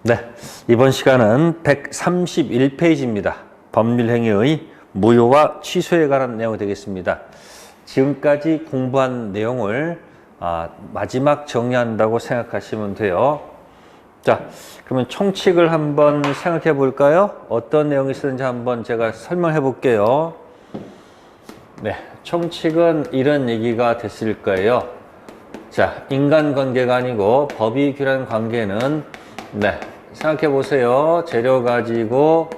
네, 이번 시간은 131페이지입니다. 법률행위의 무효와 취소에 관한 내용이 되겠습니다. 지금까지 공부한 내용을 마지막 정리한다고 생각하시면 돼요. 자, 그러면 총칙을 한번 생각해 볼까요? 어떤 내용이 있었는지 한번 제가 설명해 볼게요. 네, 총칙은 이런 얘기가 됐을 거예요. 자, 인간관계가 아니고 법이 규율한 관계는 생각해 보세요. 재료 가지고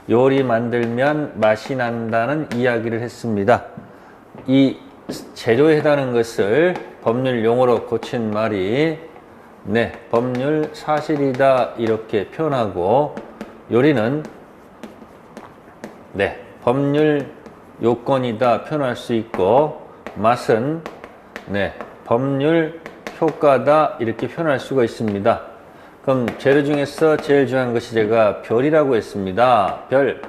요리 만들면 맛이 난다는 이야기를 했습니다. 이 재료에 해당하는 것을 법률 용어로 고친 말이 법률 사실이다 이렇게 표현하고, 요리는 법률 요건이다 표현할 수 있고, 맛은 법률 효과다 이렇게 표현할 수가 있습니다. 그럼 재료 중에서 제일 중요한 것이 제가 별이라고 했습니다. 별,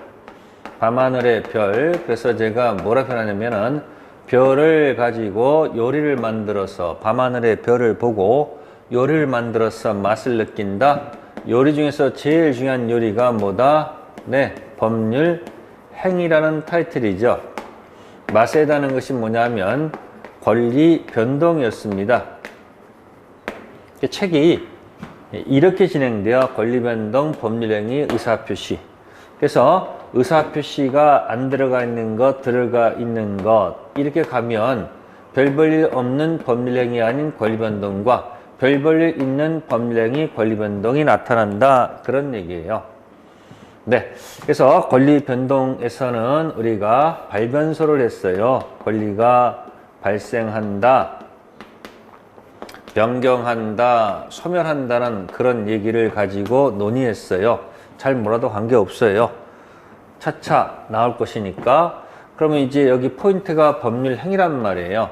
밤하늘의 별. 그래서 제가 뭐라 표현하냐면은 별을 가지고 요리를 만들어서 밤하늘의 별을 보고 요리를 만들어서 맛을 느낀다. 요리 중에서 제일 중요한 요리가 뭐다? 법률 행위라는 타이틀이죠. 맛에 해당하는 것이 뭐냐면 권리 변동이었습니다. 책이 이렇게 진행되어 권리변동, 법률행위, 의사표시. 그래서 의사표시가 안 들어가 있는 것, 들어가 있는 것 이렇게 가면 별 볼 일 없는 법률행위 아닌 권리변동과 별 볼 일 있는 법률행위, 권리변동이 나타난다 그런 얘기예요. 그래서 권리변동에서는 우리가 발변소를 했어요. 권리가 발생한다, 변경한다, 소멸한다는 그런 얘기를 가지고 논의했어요. 잘 몰라도 관계없어요. 차차 나올 것이니까. 그러면 이제 여기 포인트가 법률행위란 말이에요.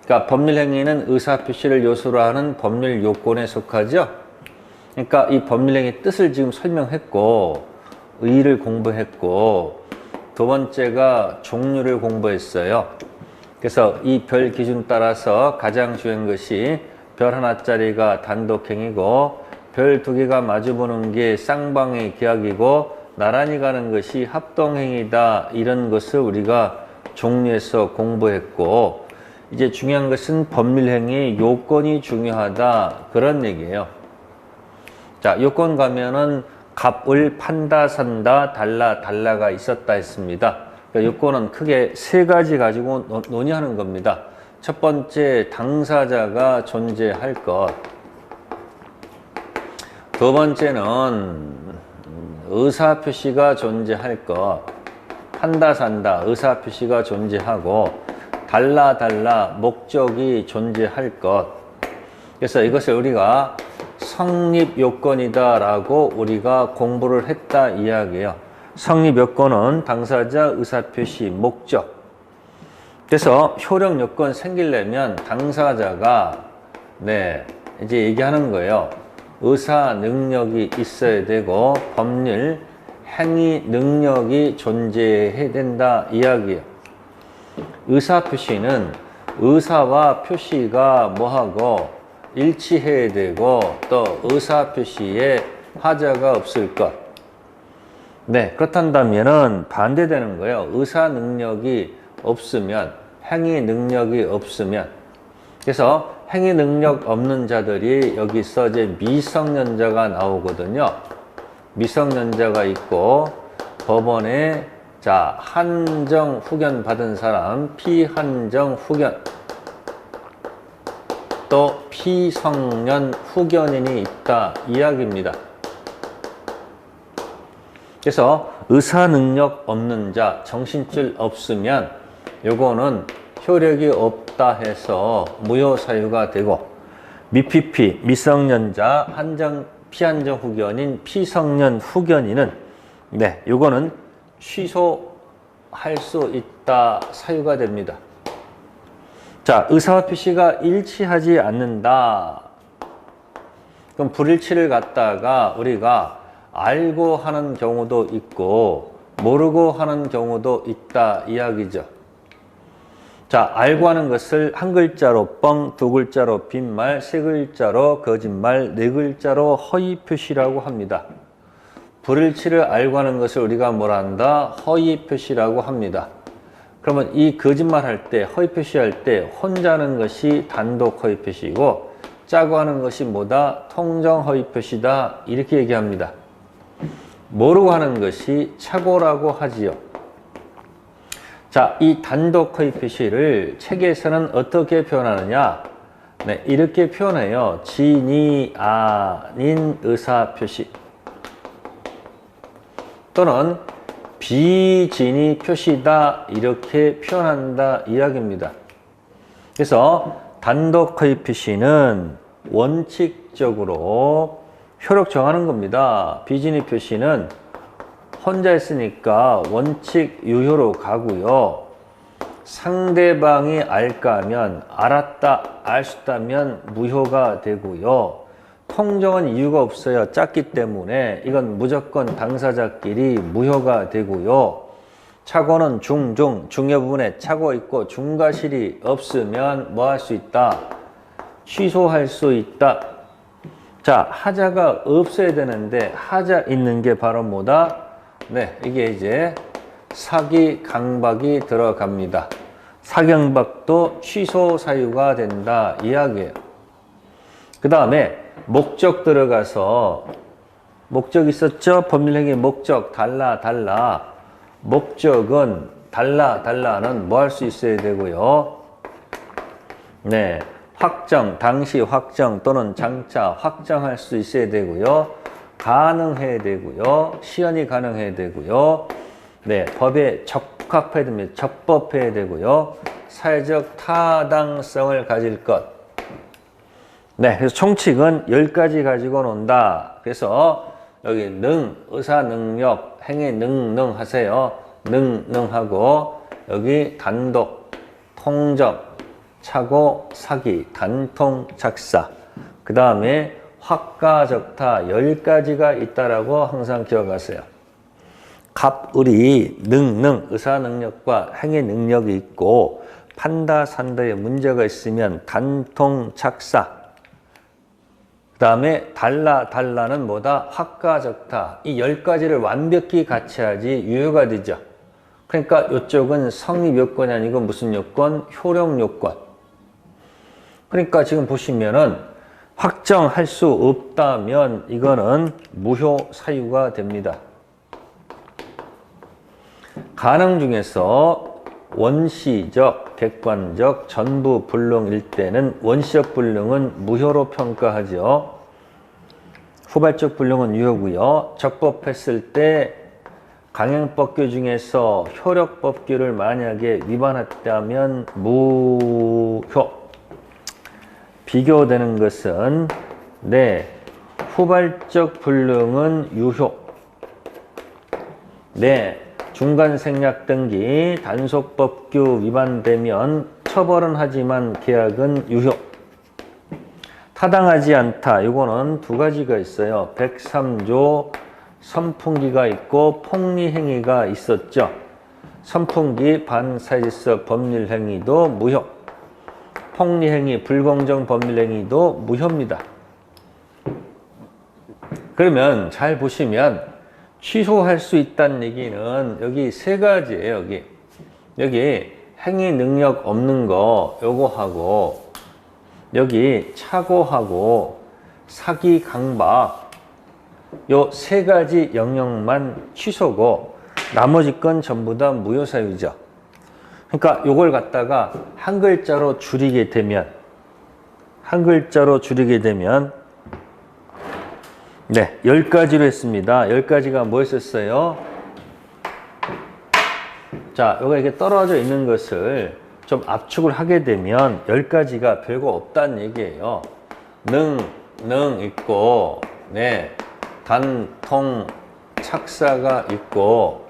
그러니까 법률행위는 의사표시를 요소로 하는 법률 요건에 속하죠. 그러니까 이 법률행위 뜻을 지금 설명했고, 의의를 공부했고, 두 번째가 종류를 공부했어요. 그래서 이 별 기준 따라서 가장 중요한 것이 별 하나짜리가 단독행위고, 별 두 개가 마주보는 게 쌍방의 기약이고, 나란히 가는 것이 합동행위다. 이런 것을 우리가 종류에서 공부했고, 이제 중요한 것은 법률행위 요건이 중요하다 그런 얘기예요. 자, 요건 가면은 값을 판다, 산다, 달라, 달라가 있었다 했습니다. 요건은 크게 세 가지 가지고 논의하는 겁니다. 첫 번째, 당사자가 존재할 것. 두 번째는 의사표시가 존재할 것. 판다, 산다, 의사표시가 존재하고, 달라, 달라, 목적이 존재할 것. 그래서 이것을 우리가 성립요건이다 라고 우리가 공부를 했다 이야기예요. 성립요건은 당사자, 의사표시, 목적. 그래서 효력요건 생기려면 당사자가 이제 얘기하는 거예요. 의사 능력이 있어야 되고 법률 행위 능력이 존재해야 된다 이야기예요. 의사표시는 의사와 표시가 뭐하고 일치해야 되고, 또 의사표시에 하자가 없을 것. 그렇단다면은 반대되는 거예요. 의사 능력이 없으면, 행위 능력이 없으면. 그래서 행위 능력 없는 자들이 여기서 이제 미성년자가 나오거든요. 미성년자가 있고, 법원에 한정 후견 받은 사람, 피한정 후견, 또 피성년 후견인이 있다 이야기입니다. 그래서 의사 능력 없는 자, 정신줄 없으면 요거는 효력이 없다 해서 무효 사유가 되고, 미피피, 미성년자, 피한정 후견인, 피성년 후견인은 요거는 취소할 수 있다 사유가 됩니다. 자, 의사와 표시가 일치하지 않는다. 그럼 불일치를 갖다가 우리가 알고 하는 경우도 있고 모르고 하는 경우도 있다 이야기죠. 자, 알고 하는 것을 한 글자로 뻥, 두 글자로 빈말, 세 글자로 거짓말, 네 글자로 허위 표시라고 합니다. 불일치를 알고 하는 것을 우리가 뭐라 한다? 허위 표시라고 합니다. 그러면 이 거짓말 할 때, 허위 표시할 때 혼자 하는 것이 단독 허위 표시이고 짜고 하는 것이 뭐다? 통정 허위 표시다. 이렇게 얘기합니다. 모르고 하는 것이 착오라고 하지요. 자, 이 단독 허위 표시를 책에서는 어떻게 표현하느냐? 네, 이렇게 표현해요. 진이 아닌 의사 표시 또는 비진이 표시다 이렇게 표현한다 이야기입니다. 그래서 단독 허위 표시는 원칙적으로 효력 정하는 겁니다. 비진이 표시는 혼자 했으니까 원칙 유효로 가고요. 상대방이 알까 하면 알았다, 알 수 있다면 무효가 되고요. 통정은 이유가 없어요. 짰기 때문에 이건 무조건 당사자끼리 무효가 되고요. 착오는 중요 부분에 착오 있고 중과실이 없으면 뭐 할 수 있다? 취소할 수 있다. 자, 하자가 없어야 되는데 하자 있는 게 바로 뭐다? 네, 이게 이제 사기 강박이 들어갑니다. 사경박도 취소 사유가 된다 이야기예요. 그 다음에 목적 들어가서 목적 있었죠? 법률행위 목적 달라 목적은 달라는 뭐 할 수 있어야 되고요. 네, 확정, 당시 확정 또는 장차 확정할 수 있어야 되고요. 가능해야 되고요. 시연이 가능해야 되고요. 네, 법에 적합해야 됩니다. 적법해야 되고요. 사회적 타당성을 가질 것. 네, 그래서 총칙은 10가지 가지고 논다. 그래서 여기 의사 능력, 행위 하세요. 능하고 여기 단독, 통정, 착오, 사기, 단통, 작사. 그 다음에 확가적타 10가지가 있다라고 항상 기억하세요. 갑을이 의사 능력과 행위 능력이 있고 판다, 산다에 문제가 있으면 단통, 착사. 그 다음에 달라는 뭐다? 확가적타. 이 10가지를 완벽히 같이 하지 유효가 되죠. 그러니까 이쪽은 성립 요건이 아니고 무슨 요건? 효력 요건. 그러니까 지금 보시면은 확정할 수 없다면 이거는 무효 사유가 됩니다. 가능 중에서 원시적, 객관적, 전부 불능일 때는 원시적 불능은 무효로 평가하죠. 후발적 불능은 유효고요. 적법했을 때 강행법규 중에서 효력법규를 만약에 위반했다면 무효. 비교되는 것은 네, 후발적 불능은 유효. 네, 중간생략 등기 단속법규 위반되면 처벌은 하지만 계약은 유효. 타당하지 않다. 이거는 두 가지가 있어요. 103조 선풍기가 있고 폭리행위가 있었죠. 선풍기 반사질서 법률행위도 무효. 폭리행위, 불공정 법률행위도 무효입니다. 그러면 잘 보시면 취소할 수 있다는 얘기는 여기 세 가지예요. 여기 행위 능력 없는 거 요거하고 여기 착오하고 사기 강박 요 세 가지 영역만 취소고 나머지 건 전부 다 무효 사유죠. 그러니까 요걸 갖다가 한 글자로 줄이게 되면 네, 10가지로 했습니다. 10가지가 뭐였었어요? 자, 요거 이렇게 떨어져 있는 것을 좀 압축을 하게 되면 10가지가 별거 없다는 얘기예요. 능 있고, 네, 단통, 착사가 있고,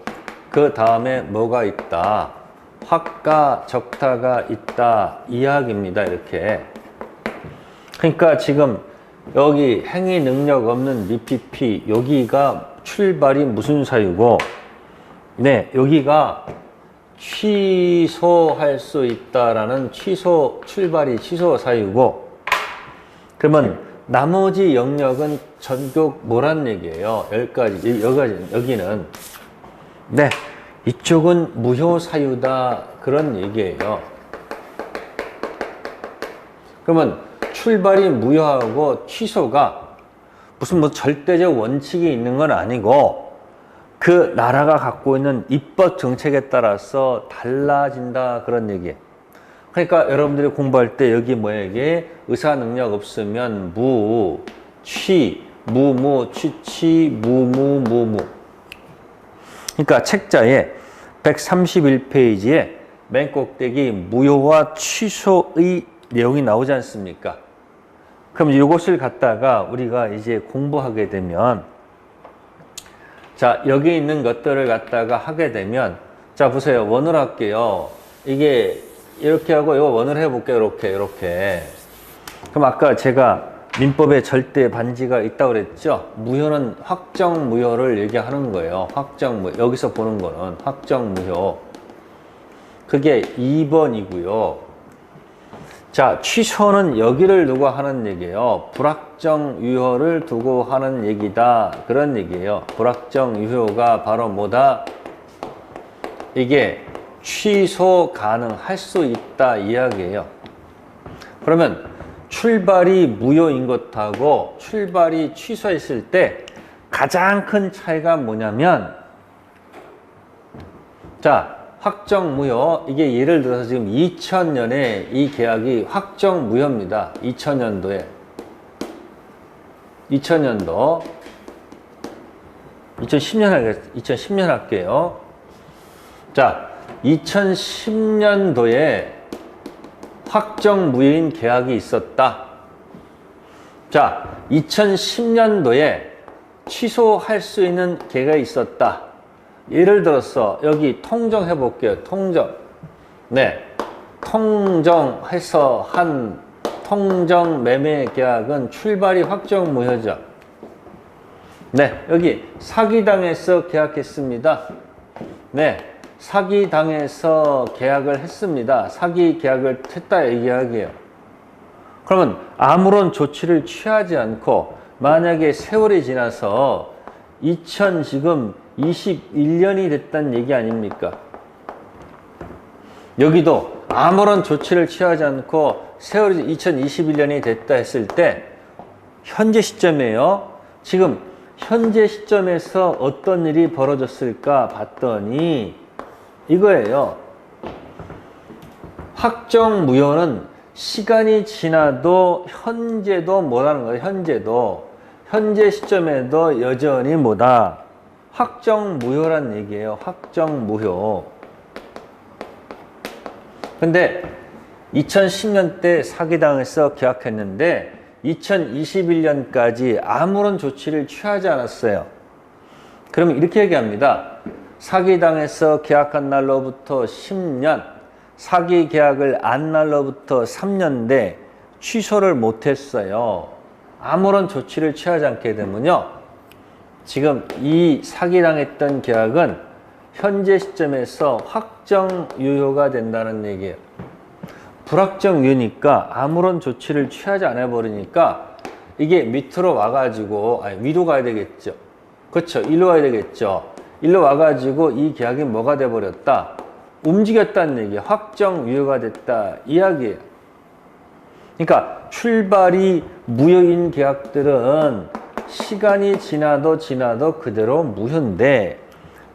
그 다음에 뭐가 있다? 확가, 적타가 있다. 이야기입니다. 이렇게. 그러니까 지금 여기 행위 능력 없는 미피피 여기가 출발이 무슨 사유고 네, 여기가 취소할 수 있다라는 출발이 취소 사유고, 그러면 나머지 영역은 전격 뭐란 얘기예요? 여기는. 네. 이쪽은 무효 사유다. 그런 얘기예요. 그러면 출발이 무효하고 취소가 무슨 뭐 절대적 원칙이 있는 건 아니고 그 나라가 갖고 있는 입법 정책에 따라서 달라진다. 그런 얘기예요. 그러니까 여러분들이 공부할 때 여기 뭐예요? 이게 의사 능력 없으면 무, 취, 무무, 취취, 무무. 그러니까 책자에 131페이지에 맨 꼭대기 무효와 취소의 내용이 나오지 않습니까? 그럼 이것을 갖다가 우리가 이제 공부하게 되면, 자, 여기 있는 것들을 갖다가 하게 되면, 자, 보세요. 원을 할게요. 이게 이렇게 하고 이거 원을 해볼게요. 이렇게. 그럼 아까 제가 민법에 절대 반지가 있다고 그랬죠? 무효는 확정 무효를 얘기하는 거예요. 확정 무효. 여기서 보는 거는 확정 무효. 그게 2번이고요. 자, 취소는 여기를 두고 하는 얘기예요. 불확정 유효를 두고 하는 얘기다. 그런 얘기예요. 불확정 유효가 바로 뭐다? 이게 취소 가능할 수 있다 이야기예요. 그러면 출발이 무효인 것하고 출발이 취소했을 때 가장 큰 차이가 뭐냐면, 자, 확정 무효, 이게 예를 들어서 지금 2000년에 이 계약이 확정 무효입니다. 2000년도 2010년 할게요. 자, 2010년도에 확정 무효인 계약이 있었다. 자, 2010년도에 취소할 수 있는 계약이 있었다. 예를 들어서 여기 통정해 볼게요. 통정. 네. 통정해서 한 통정 매매 계약은 출발이 확정 무효죠. 네. 여기 사기당해서 계약했습니다. 네. 사기당해서 계약을 했습니다. 사기 계약을 했다 얘기하게요. 그러면 아무런 조치를 취하지 않고 만약에 세월이 지나서 지금 21년이 됐다는 얘기 아닙니까? 여기도 아무런 조치를 취하지 않고 세월이 2021년이 됐다 했을 때 현재 시점이에요. 지금 현재 시점에서 어떤 일이 벌어졌을까 봤더니 이거예요. 확정 무효는 시간이 지나도 현재도 뭐라는 거예요? 현재 시점에도 여전히 뭐다? 확정 무효란 얘기예요. 확정 무효. 근데 2010년 때 사기당해서 계약했는데 2021년까지 아무런 조치를 취하지 않았어요. 그러면 이렇게 얘기합니다. 사기당해서 계약한 날로부터 10년, 사기 계약을 안 날로부터 3년대 취소를 못했어요. 아무런 조치를 취하지 않게 되면요, 지금 이 사기당했던 계약은 현재 시점에서 확정 유효가 된다는 얘기예요. 불확정 유효니까 아무런 조치를 취하지 않아 버리니까 이게 밑으로 와가지고, 위로 가야 되겠죠. 그렇죠. 일로 와야 되겠죠. 일로 와가지고 이 계약이 뭐가 돼버렸다? 움직였다는 얘기예요. 확정 유효가 됐다 이야기예요. 그러니까 출발이 무효인 계약들은 시간이 지나도 그대로 무효인데,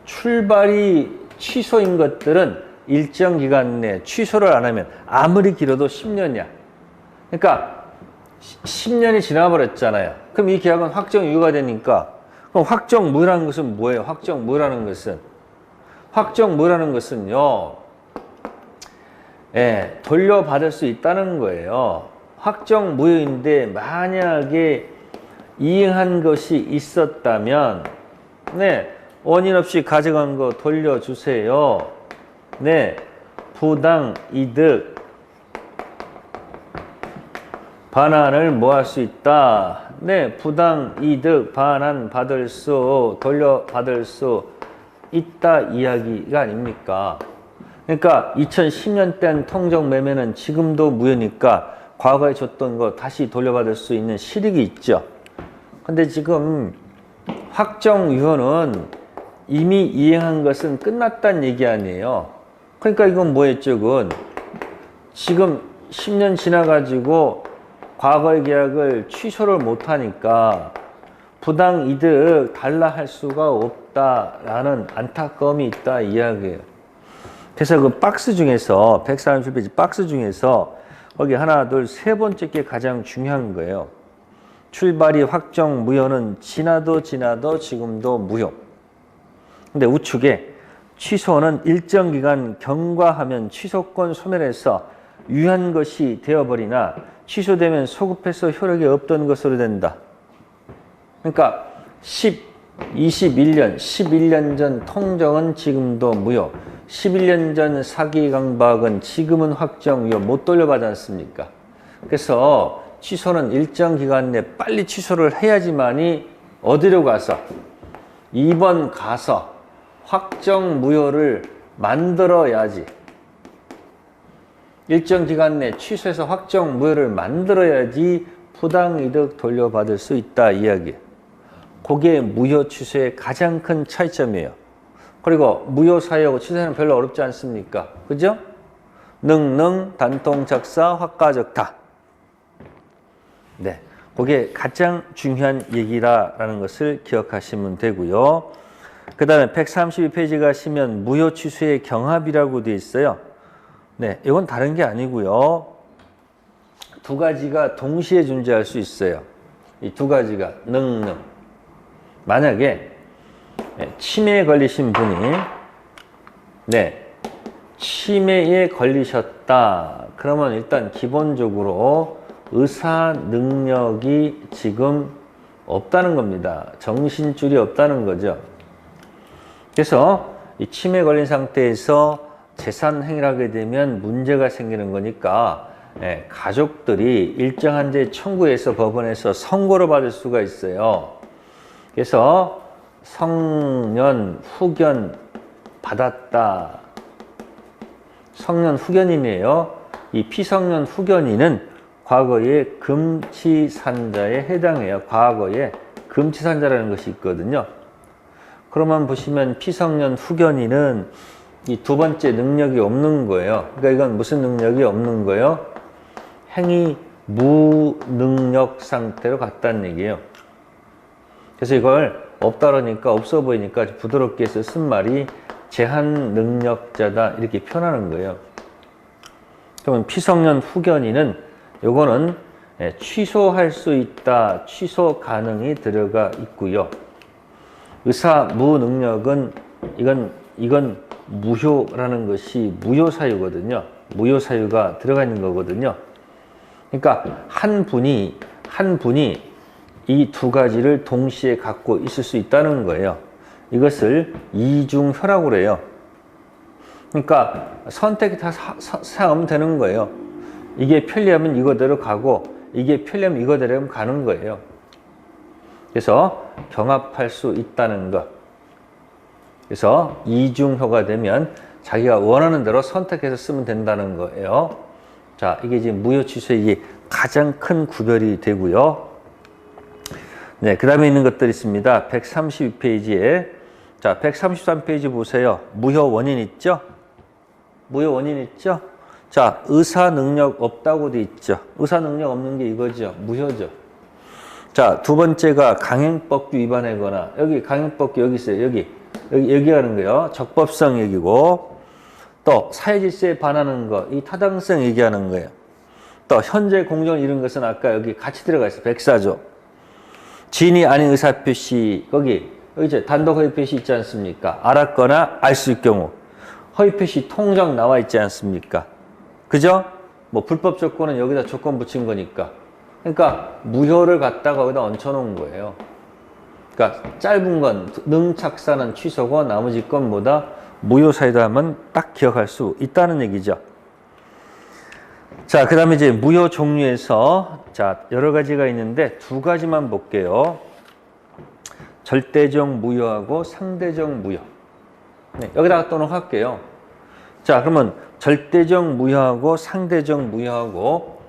출발이 취소인 것들은 일정 기간 내에 취소를 안 하면 아무리 길어도 10년이야. 그러니까 10년이 지나버렸잖아요. 그럼 이 계약은 확정 유효가 되니까, 그럼 확정 무효라는 것은 뭐예요? 확정 무효라는 것은요, 돌려받을 수 있다는 거예요. 확정 무효인데 만약에 이행한 것이 있었다면, 네, 원인 없이 가져간 거 돌려주세요. 네, 부당 이득 반환을 뭐 할 수 있다. 네, 부당 이득 반환 돌려받을 수 있다 이야기가 아닙니까? 그러니까 2010년 때 한 통정 매매는 지금도 무효니까 과거에 줬던 거 다시 돌려받을 수 있는 실익이 있죠. 근데 지금 확정 유효는 이미 이행한 것은 끝났다는 얘기 아니에요. 그러니까 이건 뭐였죠? 그건 지금 10년 지나가지고 과거의 계약을 취소를 못하니까 부당 이득 달라 할 수가 없다라는 안타까움이 있다 이야기예요. 그래서 그 박스 중에서 137페이지 박스 중에서 거기 하나, 둘, 세 번째 게 가장 중요한 거예요. 출발이 확정 무효는 지나도 지금도 무효. 근데 우측에 취소는 일정 기간 경과하면 취소권 소멸해서 유효한 것이 되어버리나 취소되면 소급해서 효력이 없던 것으로 된다. 그러니까 11년 전 통정은 지금도 무효. 11년 전 사기 강박은 지금은 확정 유효 못 돌려받지 않습니까? 그래서 취소는 일정 기간 내에 빨리 취소를 해야지만이 어디로 가서 2번 가서 확정 무효를 만들어야지. 일정 기간 내에 취소해서 확정 무효를 만들어야지 부당이득 돌려받을 수 있다 이야기. 그게 무효 취소의 가장 큰 차이점이에요. 그리고 무효 사유하고 취소는 별로 어렵지 않습니까? 그죠? 능능, 단통, 작사, 화가적다. 네, 그게 가장 중요한 얘기라는 것을 기억하시면 되고요. 그 다음에 132페이지 가시면 무효 취소의 경합이라고 되어 있어요. 네, 이건 다른 게 아니고요. 두 가지가 동시에 존재할 수 있어요. 이 두 가지가 능능. 만약에 치매에 걸리신 분이 치매에 걸리셨다. 그러면 일단 기본적으로 의사 능력이 지금 없다는 겁니다. 정신줄이 없다는 거죠. 그래서 이 치매에 걸린 상태에서 재산 행위를 하게 되면 문제가 생기는 거니까 가족들이 일정한 데 청구해서 법원에서 선고를 받을 수가 있어요. 그래서 성년 후견 받았다. 성년 후견인이에요. 이 피성년 후견인은 과거의 금치산자에 해당해요. 과거에 금치산자라는 것이 있거든요. 그러면 보시면 피성년 후견인은 이 두 번째 능력이 없는 거예요. 그러니까 이건 무슨 능력이 없는 거예요? 행위 무능력 상태로 갔다는 얘기예요. 그래서 이걸 없다 그러니까 없어 보이니까 부드럽게 해서 쓴 말이 제한 능력자다 이렇게 표현하는 거예요. 그러면 피성년 후견인은 요거는 취소할 수 있다, 취소 가능이 들어가 있고요. 의사 무능력은 이건 무효라는 것이 무효 사유거든요. 무효 사유가 들어가 있는 거거든요. 그러니까 한 분이 이 두 가지를 동시에 갖고 있을 수 있다는 거예요. 이것을 이중효라고 그래요. 그러니까 선택이 다 사하면 되는 거예요. 이게 편리하면 이거대로 가고 이게 편리하면 이거대로 가는 거예요. 그래서 경합할 수 있다는 것. 그래서 이중효가 되면 자기가 원하는 대로 선택해서 쓰면 된다는 거예요. 자, 이게 지금 무효 취소의 가장 큰 구별이 되고요. 네, 그 다음에 있는 것들이 있습니다. 132페이지에. 자, 133페이지 보세요. 무효 원인 있죠? 무효 원인 있죠? 자, 의사 능력 없다고 돼 있죠? 의사 능력 없는 게 이거죠? 무효죠? 자, 두 번째가 강행법규 위반하거나, 여기 강행법규 여기 있어요. 여기 하는 거요. 적법성 얘기고, 또 사회질서에 반하는 거, 이 타당성 얘기하는 거예요. 또 현재 공정을 이룬 것은 아까 여기 같이 들어가 있어요. 104조. 진이 아닌 의사표시, 거기 이제 단독 허위표시 있지 않습니까? 알았거나 알 수 있을 경우. 허위표시 통정 나와 있지 않습니까? 그죠? 뭐 불법 조건은 여기다 조건 붙인 거니까. 그러니까 무효를 갖다가 여기다 얹혀놓은 거예요. 그러니까 짧은 건 능착사는 취소고 나머지 건보다 무효 사유다 하면 딱 기억할 수 있다는 얘기죠. 자, 그 다음에 이제 무효 종류에서 자, 여러 가지가 있는데 두 가지만 볼게요. 절대적 무효하고 상대적 무효. 네, 여기다가 또 할게요. 자, 그러면 절대적 무효하고 상대적 무효하고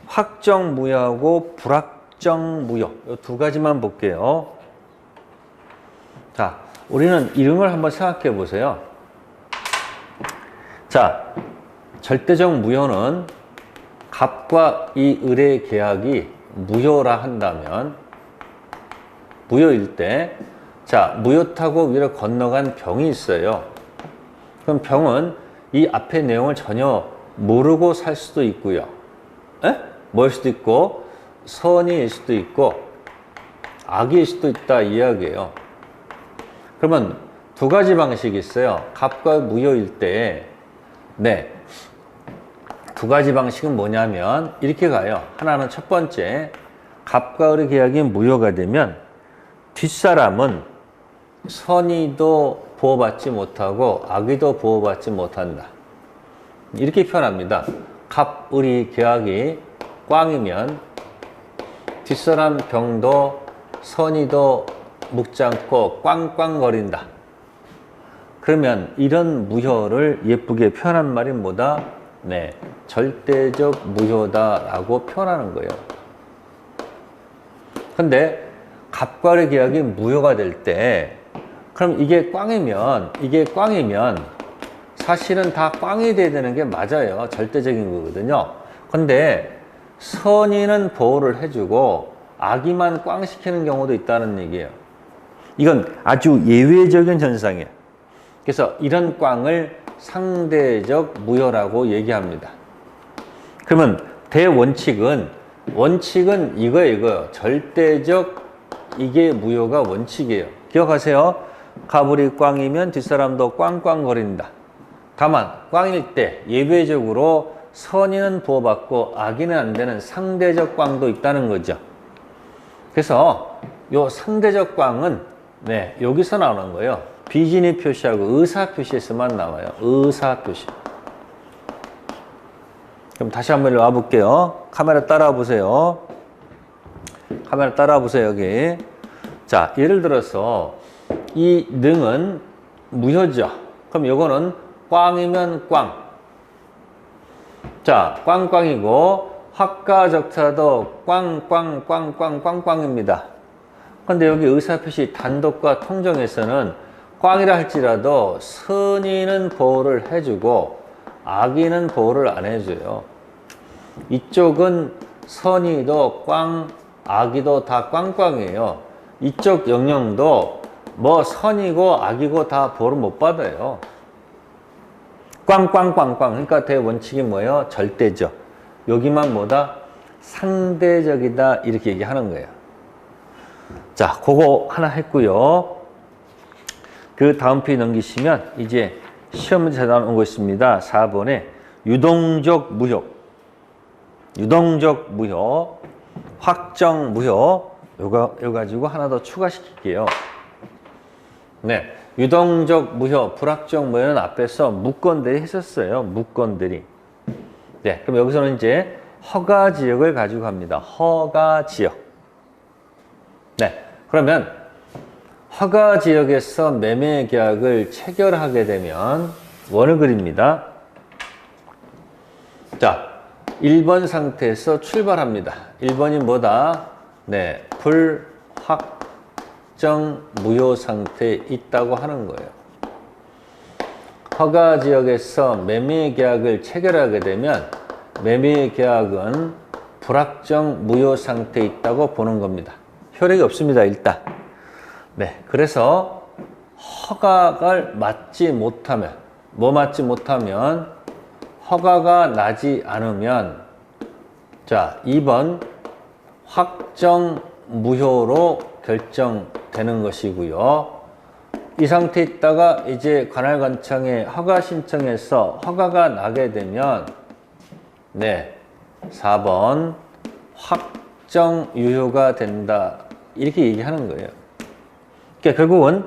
확정 무효하고 불확정 무효 이 두 가지만 볼게요. 자, 우리는 이런 걸 한번 생각해 보세요. 자, 절대적 무효는 갑과 이 을의 계약이 무효라 한다면 무효일 때, 자, 무효 타고 위로 건너간 병이 있어요. 그럼 병은 이 앞의 내용을 전혀 모르고 살 수도 있고요. 뭐일 수도 있고 선의일 수도 있고 악일 수도 있다 이야기예요. 그러면 두 가지 방식이 있어요. 갑과 무효일 때, 네, 두 가지 방식은 뭐냐면 이렇게 가요. 하나는 첫 번째, 갑과 을의 계약이 무효가 되면 뒷사람은 선의도 보호받지 못하고 악의도 보호받지 못한다. 이렇게 표현합니다. 갑, 을의 계약이 꽝이면 뒷사람 병도 선의도 묵지 않고 꽝꽝거린다. 그러면 이런 무효를 예쁘게 표현한 말이 뭐다? 네, 절대적 무효다라고 표현하는 거예요. 근데 갑과 을의 계약이 무효가 될 때, 그럼 이게 꽝이면 사실은 다 꽝이 돼야 되는 게 맞아요. 절대적인 거거든요. 근데 선의는 보호를 해주고 악의만 꽝시키는 경우도 있다는 얘기예요. 이건 아주 예외적인 현상이에요. 그래서 이런 꽝을 상대적 무효라고 얘기합니다. 그러면 대원칙은 이거예요. 절대적 이게 무효가 원칙이에요. 기억하세요. 갑을이 꽝이면 뒷사람도 꽝꽝거린다. 다만 꽝일 때 예외적으로 선의는 보호받고 악의는 안 되는 상대적 꽝도 있다는 거죠. 그래서 요 상대적 꽝은 네, 여기서 나오는 거예요. 비진이 표시하고 의사 표시에서만 나와요. 의사 표시. 그럼 다시 한번 와 볼게요. 카메라 따라와 보세요. 카메라 따라와 보세요. 여기. 자, 예를 들어서 이 능은 무효죠. 그럼 요거는 꽝이면 꽝. 자, 꽝꽝이고 확가적타도 꽝꽝꽝꽝꽝꽝입니다. 근데 여기 의사표시 단독과 통정에서는 꽝이라 할지라도 선의는 보호를 해주고 악의는 보호를 안 해줘요. 이쪽은 선의도 꽝, 악의도 다 꽝꽝이에요. 이쪽 영역도 뭐 선이고 악이고 다 보호를 못 받아요. 꽝꽝꽝꽝. 그러니까 대원칙이 뭐예요? 절대적. 여기만 뭐다? 상대적이다. 이렇게 얘기하는 거예요. 자, 그거 하나 했고요. 그 다음 페이지 넘기시면 이제 시험 문제 나온 거 있습니다. 4번에 유동적 무효, 확정 무효. 요거 가지고 하나 더 추가시킬게요. 네, 유동적 무효, 불확정 무효는 앞에서 무건들이 했었어요. 무건들이. 네, 그럼 여기서는 이제 허가 지역을 가지고 갑니다. 허가 지역. 네, 그러면 허가 지역에서 매매 계약을 체결하게 되면 원을 그립니다. 자, 1번 상태에서 출발합니다. 1번이 뭐다? 네, 불확정 무효 상태에 있다고 하는 거예요. 허가 지역에서 매매 계약을 체결하게 되면 매매 계약은 불확정 무효 상태에 있다고 보는 겁니다. 효력이 없습니다, 일단. 네, 그래서 허가를 맞지 못하면, 허가가 나지 않으면, 자, 2번 확정 무효로 결정되는 것이고요. 이 상태에 있다가 이제 관할관청에 허가 신청해서 허가가 나게 되면, 네, 4번 확정 유효가 된다. 이렇게 얘기하는 거예요. 그러니까 결국은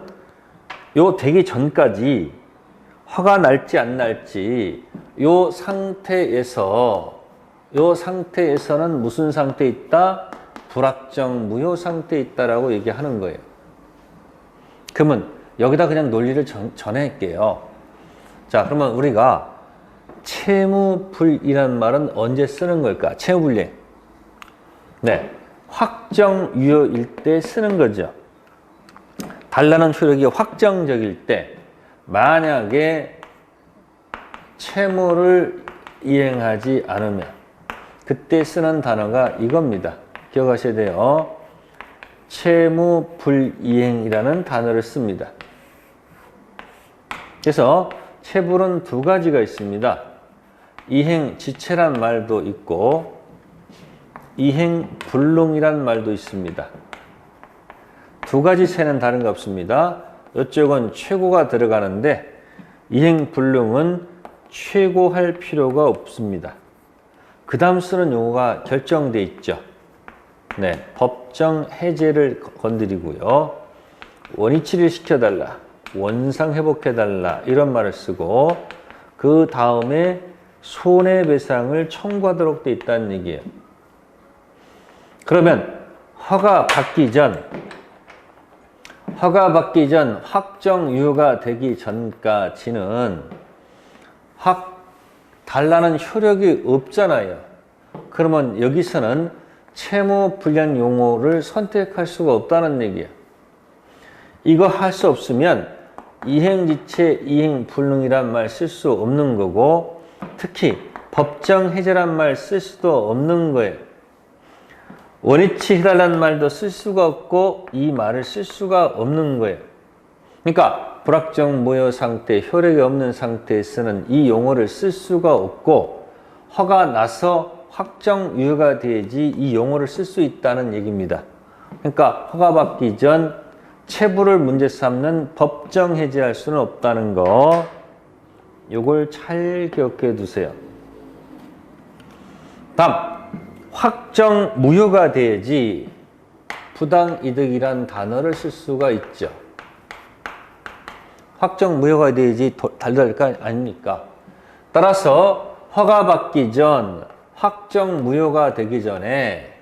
요 되기 전까지 허가 날지 안 날지 요 상태에서는 무슨 상태에 있다? 불확정 무효 상태에 있다라고 얘기하는 거예요. 그러면 여기다 그냥 논리를 전해할게요. 자, 그러면 우리가 채무불이란 말은 언제 쓰는 걸까? 채무불이행. 네, 확정유효일 때 쓰는 거죠. 달라는 효력이 확정적일 때 만약에 채무를 이행하지 않으면 그때 쓰는 단어가 이겁니다. 기억하셔야 돼요. 채무불이행이라는 단어를 씁니다. 그래서 채불은 두 가지가 있습니다. 이행지체란 말도 있고 이행불능이란 말도 있습니다. 두 가지 채는 다른 거 없습니다. 이쪽은 최고가 들어가는데 이행불능은 최고할 필요가 없습니다. 그 다음 쓰는 용어가 결정돼 있죠. 네, 법정 해제를 건드리고요. 원위치를 시켜달라, 원상 회복해달라 이런 말을 쓰고 그 다음에 손해배상을 청구하도록 돼 있다는 얘기예요. 그러면 허가 받기 전 확정유효가 되기 전까지는 달라는 효력이 없잖아요. 그러면 여기서는 채무불량 용어를 선택할 수가 없다는 얘기예요. 이거 할 수 없으면 이행지체, 이행불능이란 말 쓸 수 없는 거고 특히 법정해제란 말 쓸 수도 없는 거예요. 원위치 해달라는 말도 쓸 수가 없고 이 말을 쓸 수가 없는 거예요. 그러니까 불확정 무효 상태, 효력이 없는 상태에서는 이 용어를 쓸 수가 없고 허가 나서 확정 유효가 돼야지 이 용어를 쓸 수 있다는 얘기입니다. 그러니까 허가받기 전 채부를 문제 삼는 법정 해제할 수는 없다는 거, 요걸 잘 기억해 두세요. 다음, 확정 무효가 돼야지 부당이득이란 단어를 쓸 수가 있죠. 확정 무효가 돼야지 달달 거 아닙니까? 따라서 허가받기 전 확정 무효가 되기 전에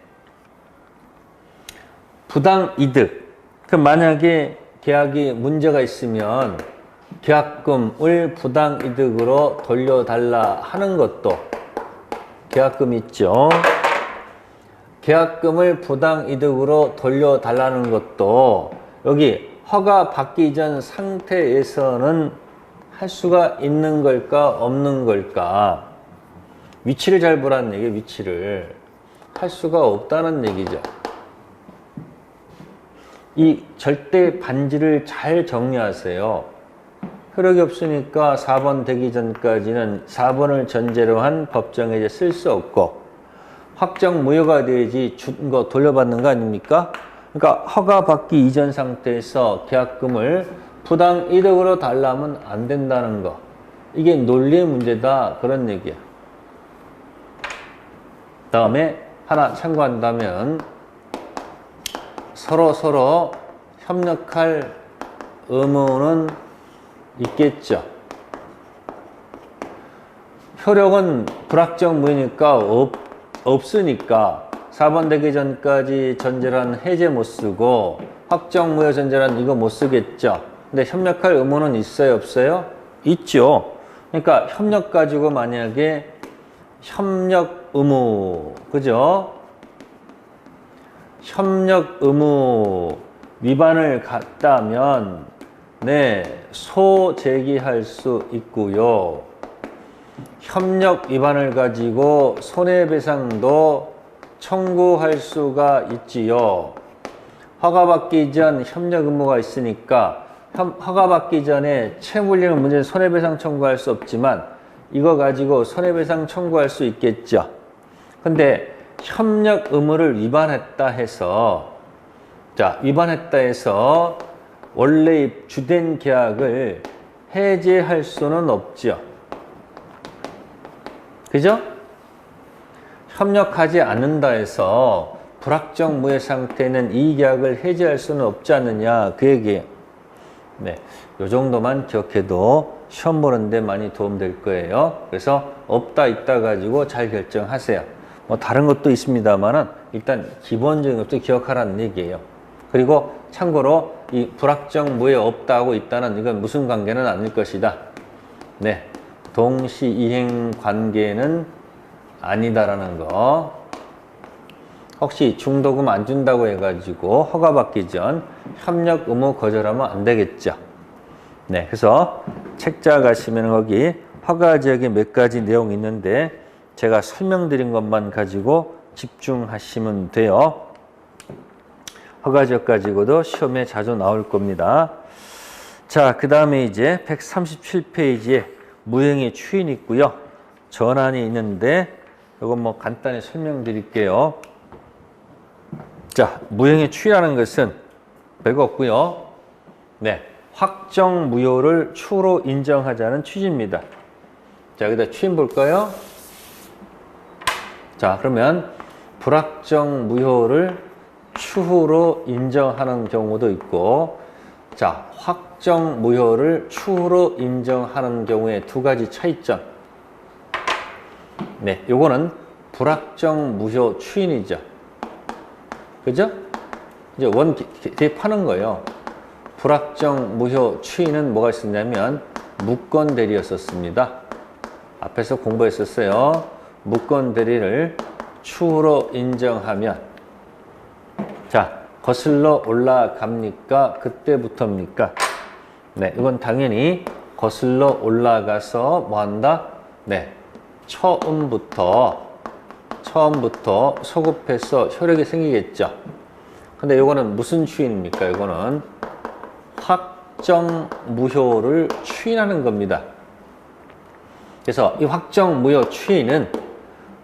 부당이득, 그럼 만약에 계약이 문제가 있으면 계약금을 부당이득으로 돌려달라 하는 것도 계약금 있죠. 계약금을 부당이득으로 돌려달라는 것도 여기 허가받기 전 상태에서는 할 수가 있는 걸까 없는 걸까? 위치를 잘 보라는 얘기예요. 위치를. 할 수가 없다는 얘기죠. 이 절대 반지를 잘 정리하세요. 효력이 없으니까 4번 되기 전까지는 4번을 전제로 한 법정해제 쓸 수 없고 확정 무효가 돼야지 준 거 돌려받는 거 아닙니까? 그러니까 허가받기 이전 상태에서 계약금을 부당이득으로 달라면 안 된다는 거. 이게 논리의 문제다 그런 얘기야. 다음에 하나 참고한다면 서로 협력할 의무는 있겠죠. 효력은 불확정 무효니까 없으니까 4번 되기 전까지 전제란 해제 못 쓰고 확정 무효 전제란 이거 못 쓰겠죠. 근데 협력할 의무는 있어요 없어요? 있죠. 그러니까 협력 가지고 만약에 협력 의무, 그죠? 협력 의무 위반을 갔다면 네, 소제기할 수 있고요. 협력 위반을 가지고 손해배상도 청구할 수가 있지요. 허가받기 전 협력 의무가 있으니까 허가받기 전에 채무불이행 문제는 손해배상 청구할 수 없지만 이거 가지고 손해배상 청구할 수 있겠죠. 근데 협력 의무를 위반했다 해서 위반했다 해서 원래 주된 계약을 해제할 수는 없죠. 그죠? 협력하지 않는다 해서 불확정 무효 상태는 이 계약을 해제할 수는 없지 않느냐 그 얘기예요. 네, 요 정도만 기억해도 시험 보는데 많이 도움될 거예요. 그래서 없다 있다 가지고 잘 결정하세요. 뭐 다른 것도 있습니다만은 일단 기본적인 것도 기억하라는 얘기예요. 그리고 참고로 이 불확정 무효 없다 하고 있다는 이건 무슨 관계는 아닐 것이다. 네, 동시이행 관계는 아니다라는 거. 혹시 중도금 안 준다고 해가지고 허가받기 전 협력 의무 거절하면 안 되겠죠. 네, 그래서 책자 가시면 거기 허가 지역에 몇 가지 내용이 있는데 제가 설명드린 것만 가지고 집중하시면 돼요. 허가 지역 가지고도 시험에 자주 나올 겁니다. 자, 그 다음에 이제 137페이지에 무행의 추인이 있고요. 전환이 있는데 이건 뭐 간단히 설명드릴게요. 자, 무형의 추이라는 것은 별거 없고요. 네, 확정 무효를 추후로 인정하자는 취지입니다. 자, 여기다 추인 볼까요? 자, 그러면 불확정 무효를 추후로 인정하는 경우도 있고, 자, 확정 무효를 추후로 인정하는 경우에 두 가지 차이점. 네, 요거는 불확정 무효 추인이죠. 그죠? 이제 원 대입하는 거예요. 불확정 무효 추인은 뭐가 있었냐면 무건 대리였었습니다. 앞에서 공부했었어요. 무건 대리를 추후로 인정하면, 자, 거슬러 올라갑니까? 그때부터입니까? 네, 이건 당연히 거슬러 올라가서 뭐 한다? 네, 처음부터 소급해서 효력이 생기겠죠. 근데 이거는 무슨 추인입니까? 이거는 확정 무효를 추인하는 겁니다. 그래서 이 확정 무효 추인은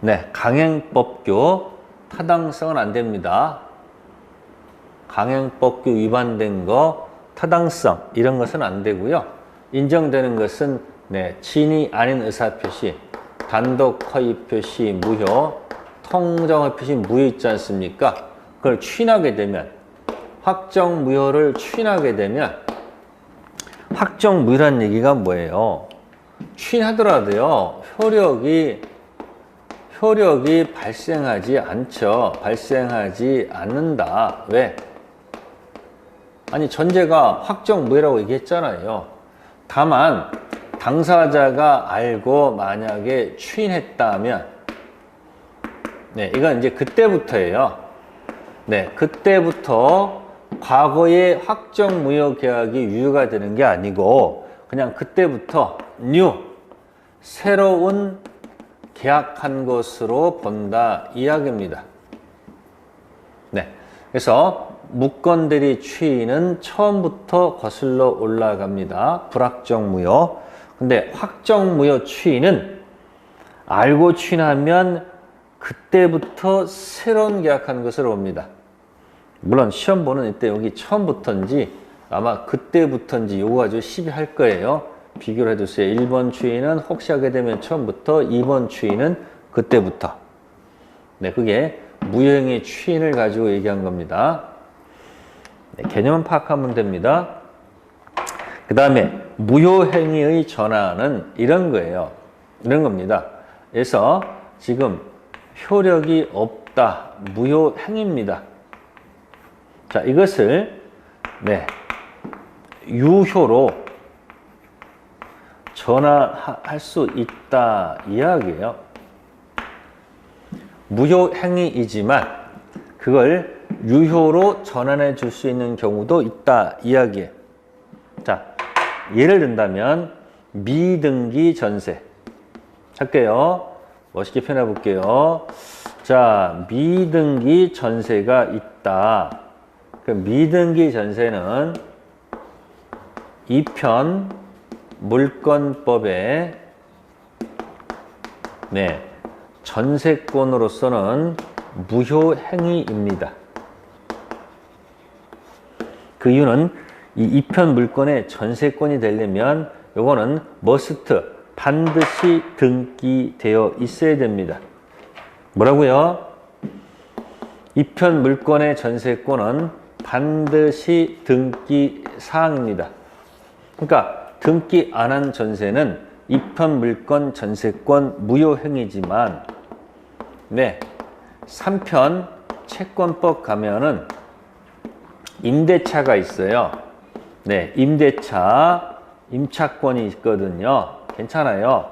네, 강행법규 타당성은 안 됩니다. 강행법규 위반된 거 타당성 이런 것은 안 되고요. 인정되는 것은 네, 진위 아닌 의사표시, 단독 허위 표시 무효, 통정허위 표시 무효 있지 않습니까? 그걸 추인하게 되면, 확정 무효를 추인하게 되면, 확정 무효란 얘기가 뭐예요? 추인하더라도요, 효력이 발생하지 않죠. 발생하지 않는다. 왜? 아니, 전제가 확정 무효라고 얘기했잖아요. 다만, 당사자가 알고 만약에 추인했다면, 네, 이건 이제 그때부터예요. 네, 그때부터 과거의 확정 무효 계약이 유효가 되는 게 아니고 그냥 그때부터 새로운 계약한 것으로 본다 이야기입니다. 네, 그래서 무건 대리 추인은 처음부터 거슬러 올라갑니다. 불확정 무효. 근데 확정 무효 추인은 알고 추인하면 그때부터 새로운 계약한 것으로 봅니다. 물론 시험 보는 이때 여기 처음부터인지 아마 그때부터인지 요거 가지고 시비할 거예요. 비교를 해두세요. 1번 추인은 혹시 하게 되면 처음부터, 2번 추인은 그때부터. 네, 그게 무효행위 추인을 가지고 얘기한 겁니다. 네, 개념은 파악하면 됩니다. 그 다음에 무효행위의 전환은 이런 거예요. 이런 겁니다. 그래서 지금 효력이 없다. 무효행위입니다. 자, 이것을 네, 유효로 전환할 수 있다 이야기예요. 무효행위이지만 그걸 유효로 전환해 줄 수 있는 경우도 있다 이야기예요. 자, 예를 든다면 미등기 전세 할게요. 멋있게 표현해 볼게요. 자, 미등기 전세가 있다. 그 미등기 전세는 2편 물권법에 네, 전세권으로서는 무효행위입니다. 그 이유는 이 2편 물권의 전세권이 되려면 요거는 머스트 반드시 등기되어 있어야 됩니다. 뭐라고요? 2편 물권의 전세권은 반드시 등기 사항입니다. 그러니까 등기 안 한 전세는 2편 물권 전세권 무효행위지만 네, 3편 채권법 가면은 임대차가 있어요. 네, 임차권이 있거든요. 괜찮아요.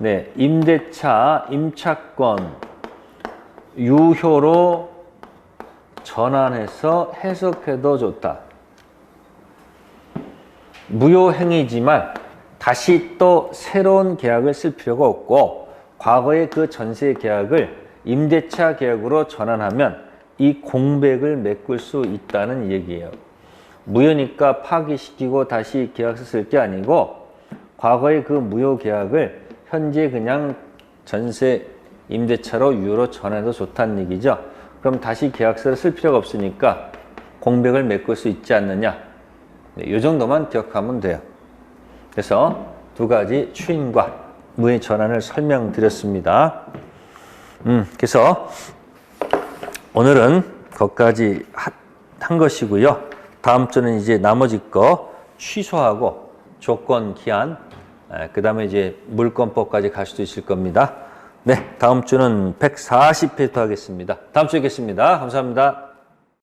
네, 임대차, 임차권, 유효로 전환해서 해석해도 좋다. 무효행위지만 다시 또 새로운 계약을 쓸 필요가 없고 과거의 그 전세 계약을 임대차 계약으로 전환하면 이 공백을 메꿀 수 있다는 얘기예요. 무효니까 파기시키고 다시 계약서 쓸 게 아니고 과거의 그 무효 계약을 현재 그냥 전세 임대차로 유효로 전환해도 좋다는 얘기죠. 그럼 다시 계약서를 쓸 필요가 없으니까 공백을 메꿀 수 있지 않느냐. 네, 이 정도만 기억하면 돼요. 그래서 두 가지 추인과 무효 전환을 설명드렸습니다. 그래서 오늘은 거기까지 한 것이고요. 다음 주는 이제 나머지 거 취소하고 조건 기한, 그 다음에 이제 물권법까지 갈 수도 있을 겁니다. 네, 다음 주는 140회부터 하겠습니다. 다음 주에 뵙겠습니다. 감사합니다.